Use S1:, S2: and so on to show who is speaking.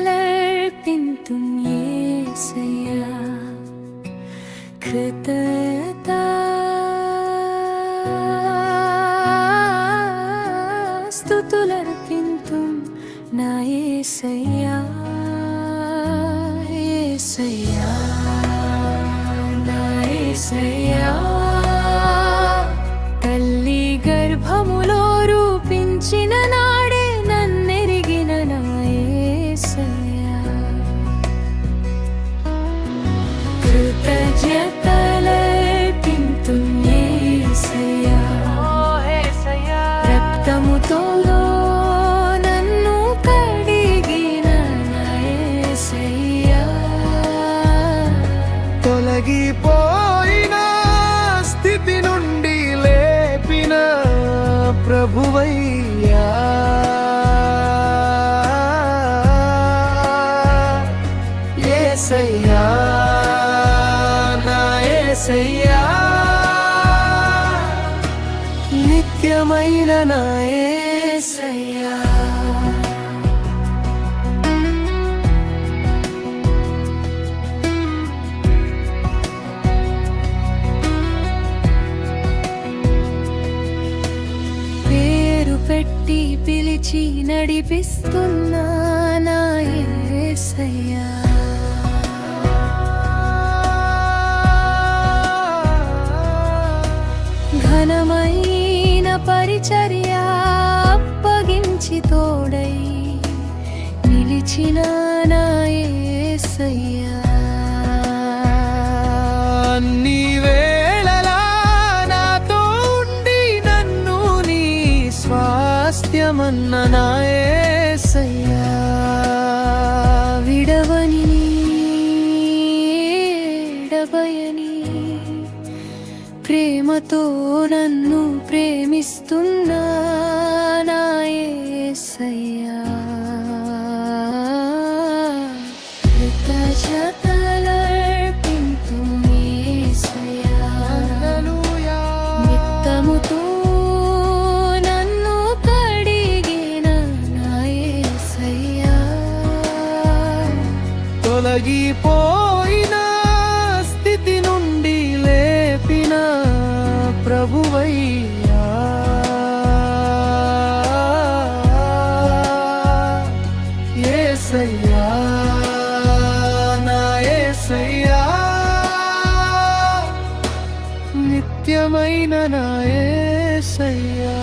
S1: కృతజ్ఞతలర్పింతుం యేసయ్యా స్తుతులర్పింతుం నా యేసయ్యా యేసయ్యా నా యేసయ్యా తల్లి గర్భములో రూపించిన నాడే నన్నెరిగిన నా యేసయ్యా కృతజ్ఞతలర్పింతుం యేసయ్యా రక్తముతో నన్ను కడిగిన నా యేసయ్యా
S2: తొలగిపోయిన స్థితి నుండి లేపిన ప్రభువయ్యా యేసయ్యా నా యేసయ్యా నిత్యమైన నా యేసయ్యా
S1: పేరు పెట్టి పిలిచి నడిపిస్తున్నా నా యేసయ్యా ఘనమైన పరిచర్య అప్పగించి తోడై నిలిచిన నా యేసయ్యా
S2: అన్ని వేళలా నాతో ఉండి నన్ను నీ స్వాస్థ్యమన్న నా యేసయ్యా
S1: విడవని ఎడబయని ప్రేమతో నన్ను ప్రేమిస్తున్నా నా యేసయ్యా కృతజ్ఞతలర్పింతుం యేసయ్యా నిత్యముతో నన్ను కడిగిన నా యేసయ్యా
S2: తొలగిపోయిన స్థితి నుండి లేపిన ప్రభువయ్యా యేసయ్యా నా యేసయ్యా నిత్యమైన నా యేసయ్యా